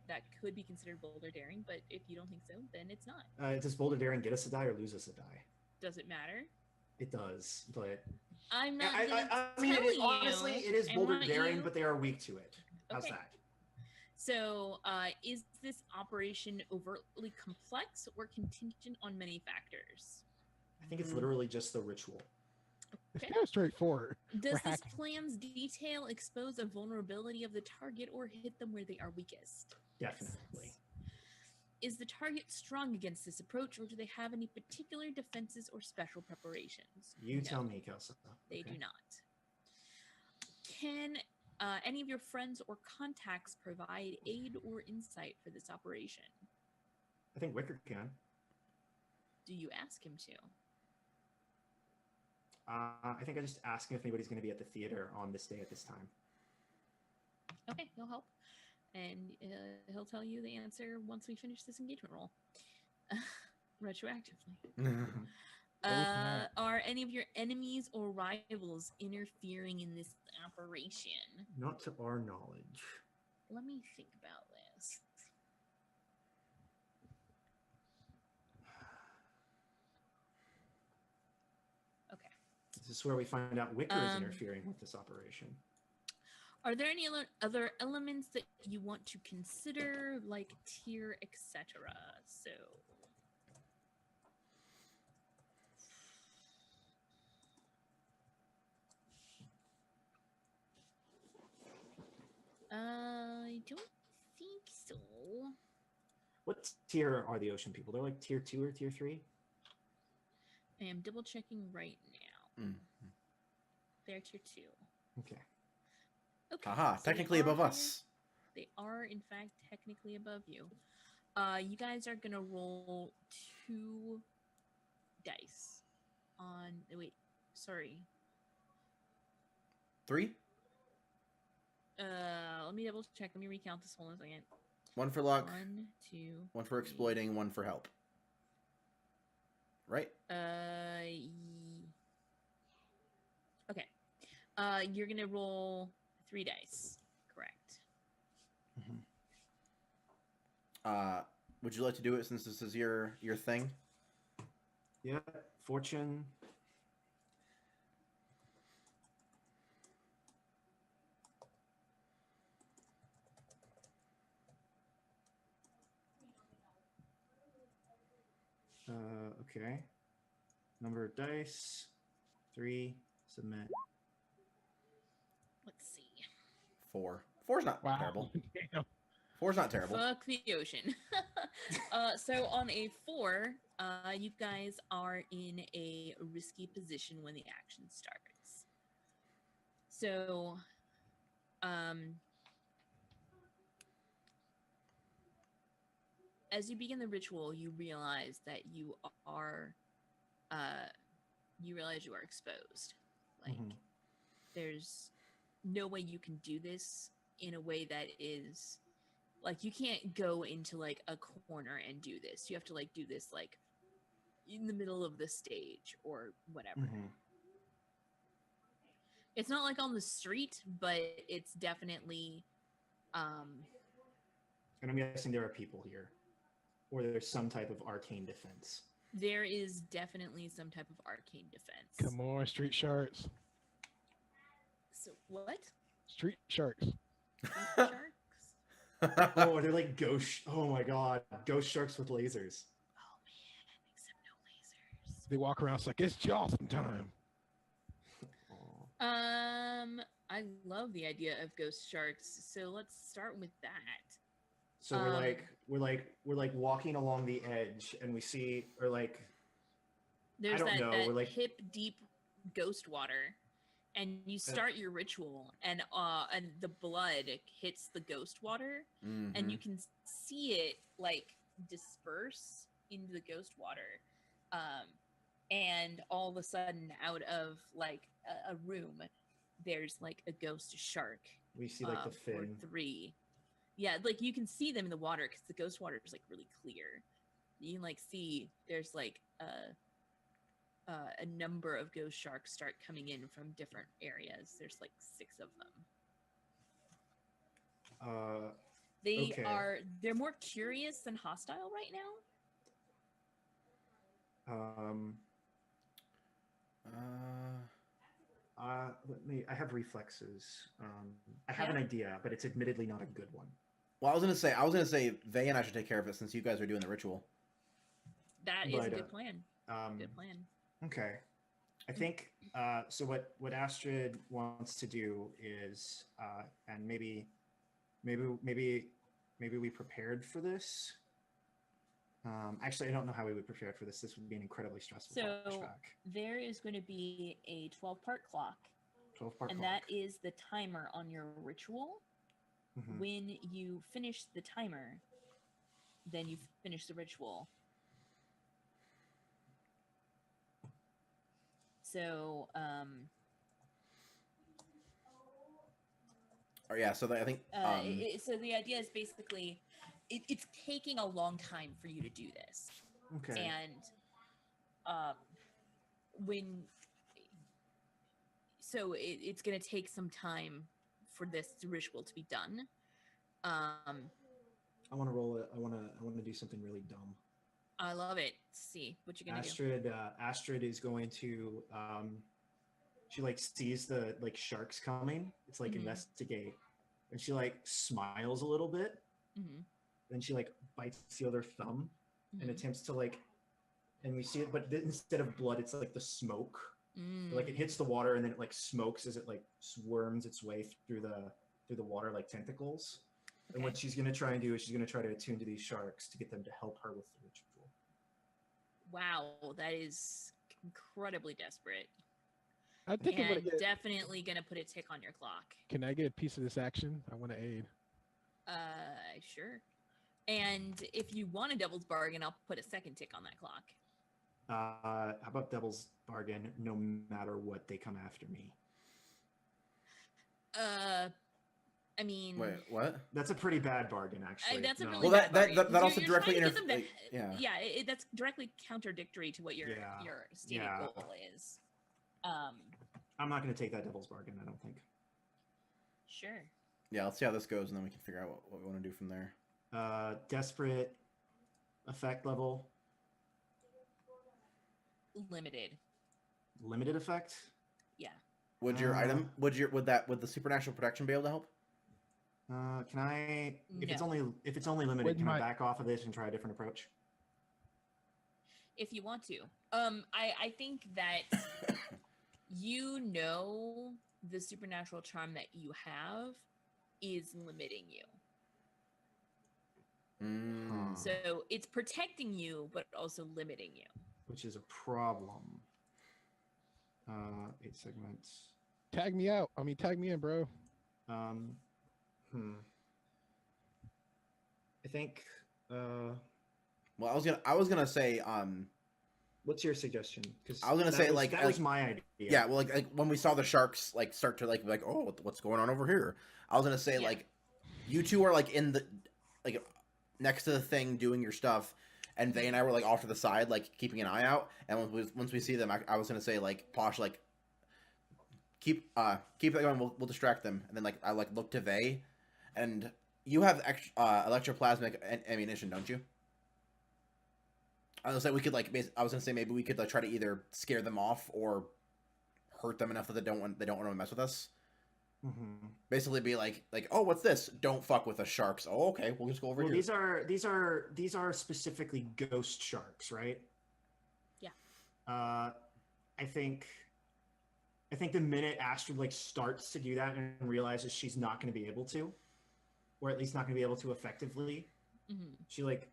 that could be considered bold or daring, but if you don't think so, then it's not. Does bold or daring get us a die or lose us a die? Does it matter? It does, but I'm not. I mean, honestly, it is bold or daring, but they are weak to it. How's that? So, is this operation overtly complex or contingent on many factors? I think it's literally just the ritual. It's kind of straightforward. Does this plan's detail expose a vulnerability of the target or hit them where they are weakest? Definitely. Yes. Is the target strong against this approach, or do they have any particular defenses or special preparations? You tell me, Kelsa. They do not. Can any of your friends or contacts provide aid or insight for this operation? I think Wicker can. Do you ask him to? I think I just ask him if anybody's going to be at the theater on this day at this time. Okay, he'll help. And he'll tell you the answer once we finish this engagement roll. Retroactively. Are any of your enemies or rivals interfering in this operation? Not to our knowledge. Let me think about this. Okay. This is where we find out Wicker is interfering with this operation. Are there any other elements that you want to consider, like tier, etc.? So, I don't think so. What tier are the ocean people? They're like tier 2 or tier 3? I am double checking right now. They're tier 2. Okay. Okay. Haha, so technically above us. They are, in fact, technically above you. You guys are gonna roll 2 dice on. Wait, sorry. 3? Let me double check. Let me recount this. Hold on a second. 1 for luck. 1, 2. 1 for exploiting. 1 for help. Right? Okay. You're gonna roll 3 dice. Correct. Would you like to do it since this is your thing? Yeah. Fortune. Okay. Number of dice. 3. Submit. Let's see. 4. 4's not terrible. Damn. 4's not terrible. Fuck the ocean. So on a 4, you guys are in a risky position when the action starts. So, as you begin the ritual, you realize that you are exposed. Like, there's no way you can do this in a way that is like, you can't go into like a corner and do this. You have to like do this like in the middle of the stage or whatever. It's not like on the street, but it's definitely And I'm guessing there are people here, or there's some type of arcane defense. There is definitely some type of arcane defense. Come on, street sharks. So what? Street sharks. Sharks? Oh, they're like ghost. Oh my god, ghost sharks with lasers. Oh man, except no lasers. They walk around it's like it's Jocelyn time. I love the idea of ghost sharks. So let's start with that. So we're like walking along the edge, and we see, or like, There's don't know, that we're like- hip deep ghost water, and you start your ritual, and the blood hits the ghost water, and you can see it like disperse into the ghost water, and all of a sudden, out of like a room, there's like a ghost shark. we see like the or fin. 3. Yeah, like you can see them in the water because the ghost water is like really clear. You can like see there's like a number of ghost sharks start coming in from different areas. There's like 6 of them. Okay. They're more curious than hostile right now. I have reflexes. I have an idea, but it's admittedly not a good one. Well, I was gonna say Vay and I should take care of it since you guys are doing the ritual. That is a good plan. Good plan. Okay. I think so what Astrid wants to do is and maybe we prepared for this. Actually, I don't know how we would prepare for this. This would be an incredibly stressful So flashback. there is going to be a 12-part clock, 12-part and that is the timer on your ritual. Mhm. When you finish the timer, then you finish the ritual. So, Yeah. So I think. so the idea is basically, it's taking a long time for you to do this, Okay. and it's going to take some time for this ritual to be done. I want to roll it. I want to do something really dumb. I love it. Let's see what you're gonna do. Astrid is going to she like sees the like sharks coming. It's like Mhm. investigate, and she like smiles a little bit. Mm-hmm. Then she like bites the other thumb and Mhm. attempts to like, and we see it, but instead of blood, it's like the smoke. Like it hits the water and then it like smokes as it like worms its way through the water like tentacles. And what she's gonna try and do is she's gonna try to attune to these sharks to get them to help her with the ritual. Wow, that is incredibly desperate. I think I'm gonna And get. definitely gonna put a tick on your clock. Can I get a piece of this action? I want to aid. Sure. And if you want a devil's bargain, I'll put a second tick on that clock. How about Devil's Bargain? No matter what, they come after me. I mean, Wait, what? That's a pretty bad bargain, actually. that's a No. really Well, bad that bargain. also You're directly trying to get them yeah. Yeah, that's directly contradictory to what your Yeah. stated Yeah. goal is. I'm not going to take that Devil's Bargain, I don't think. Sure. Yeah, let's see how this goes, and then we can figure out what we want to do from there. Desperate effect level, Limited. limited effect. Yeah. Would your item would the supernatural protection be able to help? Can I? If it's No. only limited, With can I my- back off of this and try a different approach? If you want to. I think that you know the supernatural charm that you have is limiting you. Mm. So it's protecting you, but also limiting you. Which is a problem. 8 segments. Tag me out. I mean, tag me in, bro. I think. Well, I was gonna say What's your suggestion? Because I was gonna say, like- that was my idea. yeah, well, like when we saw the sharks like start to like oh, what's going on over here? I was gonna say Yeah. like you two are like in the like next to the thing doing your stuff, and Vay and I were like off to the side like keeping an eye out. And once we see them, I was gonna say like Posh like keep that going. We'll distract them. And then like I like look to Vay, and you have electroplasmic ammunition, don't you? I was like, we could like. I was gonna say maybe we could like try to either scare them off or hurt them enough that they don't want to mess with us. Mm-hmm. Basically, be like, oh, what's this? Don't fuck with us, sharks. Oh, okay, we'll just go over Well, here. these are specifically ghost sharks, right? Yeah. I think the minute Astrid like starts to do that and realizes she's not going to be able to, or at least not going to be able to effectively, she like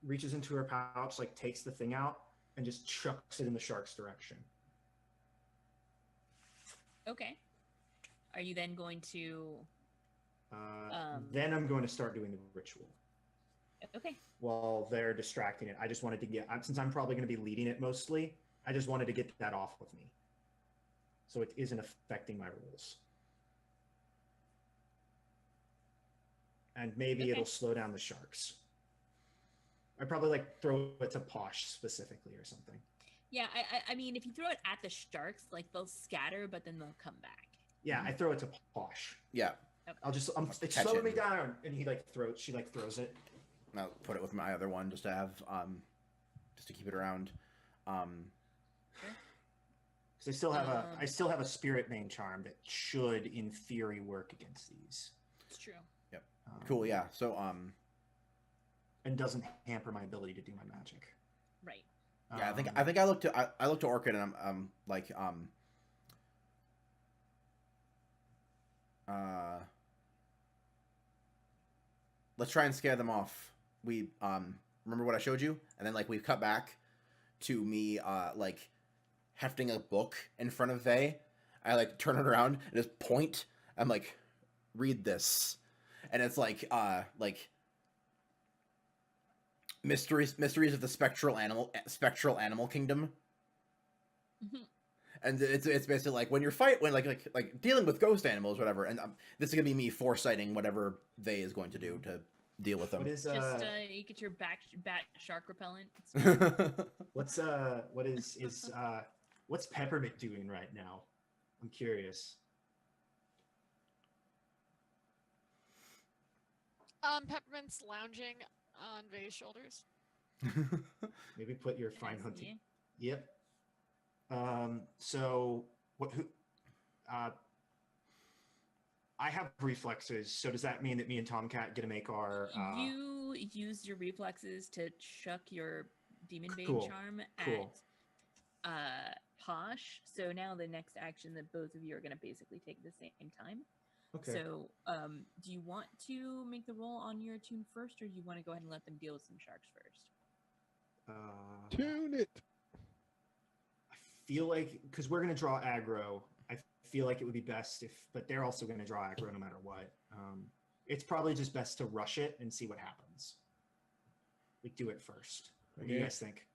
reaches into her pouch, like takes the thing out, and just chucks it in the shark's direction. Okay. Are you then going to? Then I'm going to start doing the ritual. Okay. While they're distracting it, I just wanted to since I'm probably going to be leading it mostly, I just wanted to get that off with me, so it isn't affecting my rules. And maybe it'll slow down the sharks. I'd probably like throw it to Posh specifically or something. Yeah, I mean, if you throw it at the sharks, like they'll scatter, but then they'll come back. Yeah, I throw it to Posh. Yeah. Okay. It's slowing me down, and she throws it. I'll put it with my other one just to have, just to keep it around. Because I still have a spirit name charm that should, in theory, work against these. It's true. Yep. Cool. Yeah. So and doesn't hamper my ability to do my magic. Right. Yeah, I think I looked to Orchid and I'm like let's try and scare them off. We remember what I showed you, and then like we cut back to me like hefting a book in front of Vey. I like turn it around and just point. I'm like, read this, and it's like mysteries of the spectral animal kingdom. And it's basically like when like dealing with ghost animals, whatever. And this is gonna be me foresighting whatever Vey is going to do to deal with them. What is Just you get your bat shark repellent. what's Peppermint doing right now? I'm curious. Peppermint's lounging on Vay's shoulders. Maybe put your fine hunting. Yep. So I have reflexes. So does that mean that me and TomCat get to make our? You used your reflexes to chuck your demon bane charm at Posh. So now the next action that both of you are going to basically take at the same time. Okay. So, do you want to make the roll on your tune first, or do you want to go ahead and let them deal with some sharks first? Tune it. I feel like because we're gonna draw aggro, I feel like it would be best but they're also gonna draw aggro no matter what. It's probably just best to rush it and see what happens. Like do it first. What do you guys think?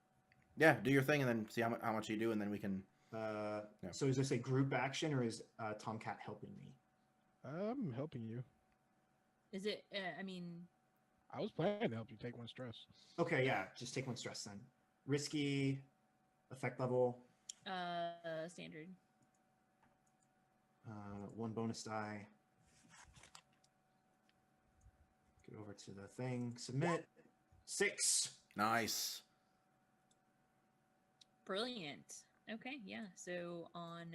Yeah, do your thing and then see how much you do, and then we can. So is this a group action or is TomCat helping me? I'm helping you. Is it? I mean, I was planning to help you take one stress. Okay, yeah, just take one stress then. Risky, effect level. Standard. One bonus die. Get over to the thing. Submit. 6. Nice. Brilliant. Okay, yeah. So on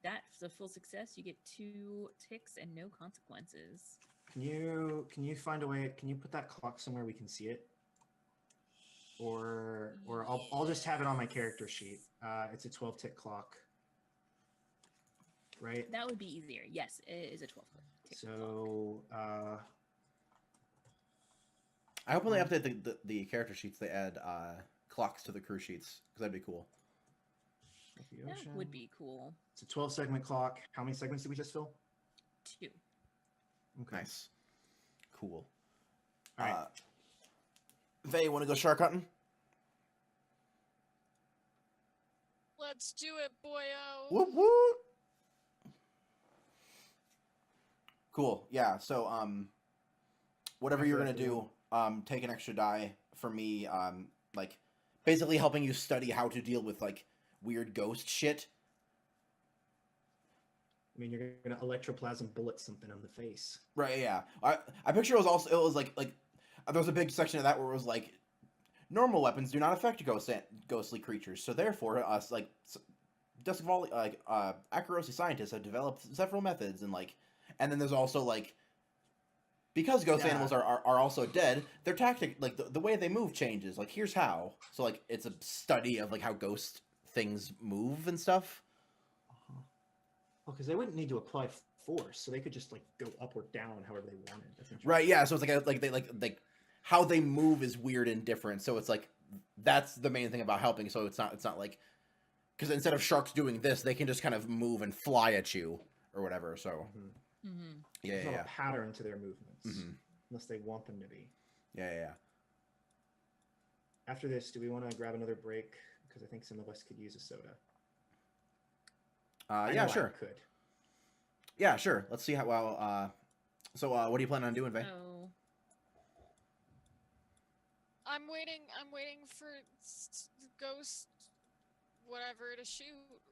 that's a full success. You get 2 ticks and no consequences. Can you find a way? Can you put that clock somewhere we can see it? Or I'll just have it on my character sheet. It's a 12-tick clock, right? That would be easier. Yes, it is a 12-tick. So I hope when they update the character sheets, they add clocks to the crew sheets, because that'd be cool. That would be cool. It's a 12-segment clock. How many segments did we just fill? 2. Okay. Nice. Cool. All right. Vey, want to go shark hunting? Let's do it, boyo. Whoop whoop. Cool. Yeah. So whatever you're gonna do, take an extra die for me. Like basically helping you study how to deal with like weird ghost shit. I mean, you're gonna electroplasm bullet something on the face. Right. Yeah. I picture it was like there was a big section of that where it was like normal weapons do not affect ghostly creatures. So therefore, us Akarosi scientists have developed several methods, and then there's also because ghost animals are also dead, their tactic, the way they move changes. Here's how. So it's a study of how ghost things move and stuff. Well, because they wouldn't need to apply force, so they could just go up or down however they wanted. Right? Yeah. So it's how they move is weird and different. So it's that's the main thing about helping. So it's not because instead of sharks doing this, they can just kind of move and fly at you or whatever. So There's not a pattern to their movements unless they want them to be. Yeah. After this, do we want to grab another break? Because I think some of us could use a soda. Yeah, sure. I could. Yeah, sure. Let's see how well. So, what are you planning on doing, Vay? Oh. I'm waiting for ghost whatever to shoot,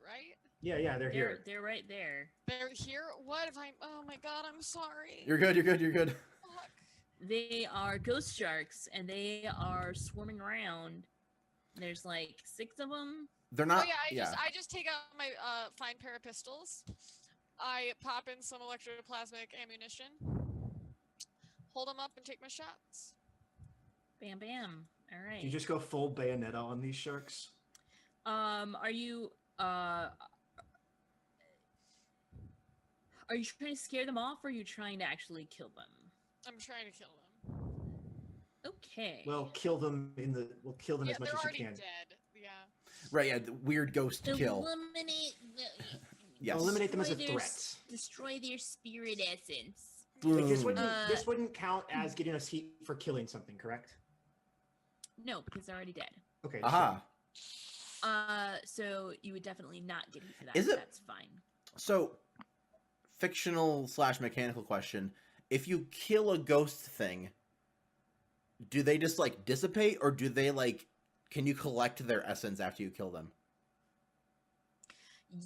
right? Yeah, they're here. They're right there. They're here? What if I'm... Oh my god, I'm sorry. You're good. Fuck. They are ghost sharks, and they are swarming around. There's 6 of them. They're not. Oh yeah, I just take out my fine pair of pistols. I pop in some electroplasmic ammunition. Hold them up and take my shots. Bam, bam. All right. Do you just go full Bayonetta on these sharks? Are you trying to scare them off, or are you trying to actually kill them? I'm trying to kill them. Okay. Well, kill them as much as you they're can. already dead. Yeah. Right. Yeah. The weird ghost kill. Eliminate Yes. Eliminate them as a destroy threat. Destroy their spirit essence. Like, this Boom. wouldn't count as getting us heat for killing something, correct? No, because they're already dead. Okay. Aha. So you would definitely not get hit for that. Is it- That's fine. So, fictional / mechanical question: if you kill a ghost thing, do they just dissipate, or do they can you collect their essence after you kill them?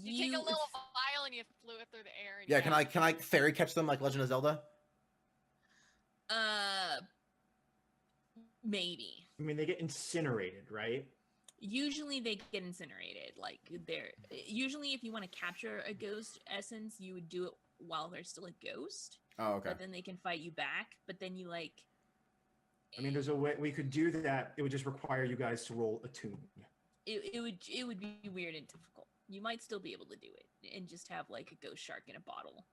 You take a little vial and you flew it through the air. And Yeah. Can I fairy catch them like Legend of Zelda? Maybe. I mean, they get incinerated, right? Usually they get incinerated. Usually if you want to capture a ghost essence, you would do it while they're still a ghost. Oh, okay. But then they can fight you back. But then you I mean, there's a way we could do that. It would just require you guys to roll a tune. it would be weird and difficult. You might still be able to do it and just have a ghost shark in a bottle.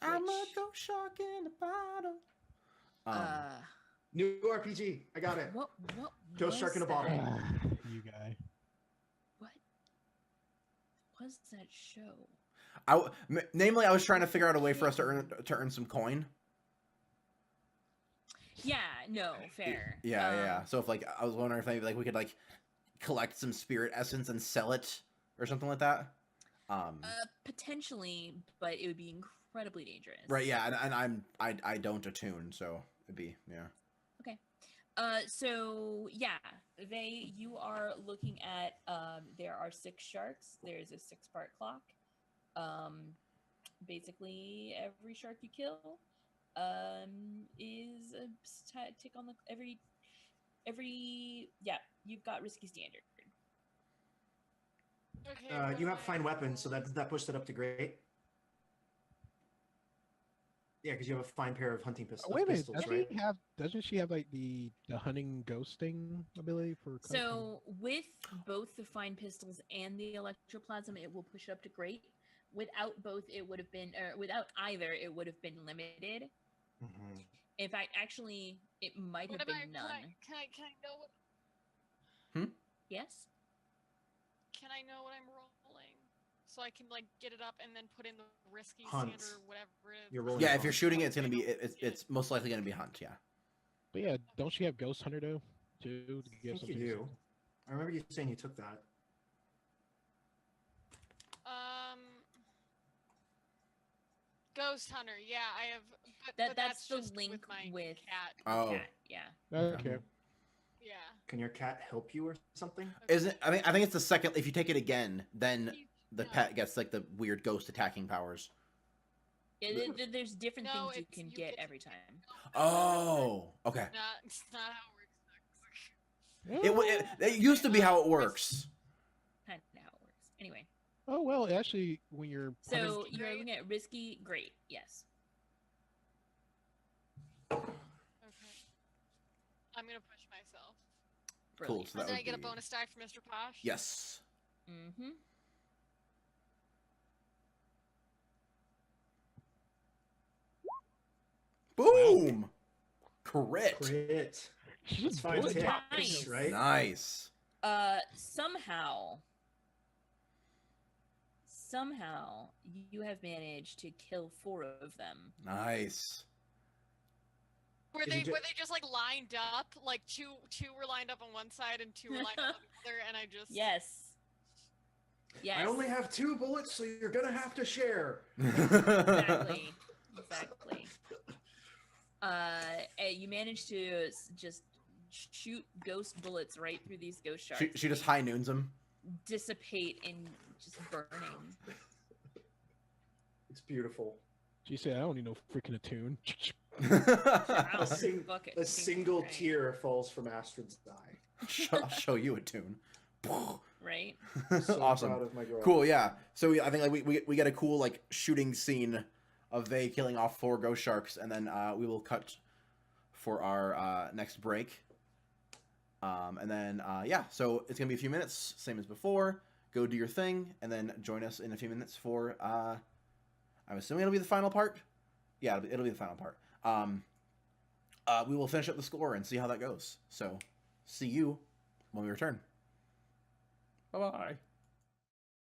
I'm a ghost shark in a bottle. New RPG. I got it. What Ghost shark in a bottle. that? You guy. What was that show? Namely, I was trying to figure out a way for us to earn some coin. Yeah, no, fair. Yeah. So if I was wondering if maybe we could collect some spirit essence and sell it or something like that. Potentially, but it would be incredibly dangerous. Right. Yeah, and I don't attune, so it'd be Okay. So yeah, you are looking at there are 6 sharks. There's a 6-part clock. Basically every shark you kill is a tick on the every you've got risky standard. Okay. You have fine weapons, so that pushed it up to great. Yeah, because you have a fine pair of hunting pistols. Wait a minute, pistols, right? doesn't she have the hunting ghosting ability for? So with both the fine pistols and the electroplasm, it will push it up to great. Without both, it would have been, or without either, it would have been limited. Mm-hmm. In fact, actually, it might have been none. Can I know what? Yes. Can I know what I'm rolling, so I can get it up and then put in the risky Hunt. standard or whatever it is? You're rolling yeah. a If you're hunt. shooting it, it's gonna be it's most likely gonna be hunt. Yeah. But yeah, don't she have Ghost Hunter though? Too. To I give think you something- do. I remember you saying you took that. Ghost Hunter. Yeah, I have. But That's the just link with my with cat. Oh. cat, yeah. Okay. Yeah. Can your cat help you or something? Isn't I think it's the second. If you take it again, then the Yeah. pet gets the weird ghost attacking powers. There's different No, things you it's- can you get get- every time. Oh, okay. It's not how it works. It used to be how it works. Kind of how it works. Anyway, Oh well, actually, when you're so you're Great. looking at risky. Great. Yes. Okay. I'm gonna push myself. Cool. Brilliant. So that And then would I get a be- bonus die for Mr. Posh. Yes. Mm-hmm. Boom. Crit. Crit. she's That's 5 bullet ticks, Nice. right? Nice. Somehow you have managed to kill 4 of them. Nice. Were Is they it ju- were they just like lined up? Like two were lined up on one side and 2 were lined up on the other, and I just Yes. Yes. I only have 2 bullets, so you're gonna have to share. Exactly. Exactly. You managed to just shoot ghost bullets right through these ghost sharks. She just high noons him. Dissipate in just burning. It's beautiful. She said, "I don't need no freaking attune." Wow, A, sing- fuck it, a seems single great. tear falls from Astrid's eye. I'll show you a tune. Right? So Awesome. proud of my girl. Cool, yeah. So I think like we get a cool like shooting scene of they killing off 4 ghost sharks, and then we will cut for our next break. And then yeah, so it's gonna be a few minutes, same as before. Go do your thing, and then join us in a few minutes for I'm assuming it'll be the final part. Yeah, it'll be the final part. We will finish up the score and see how that goes. So, see you when we return. Bye bye.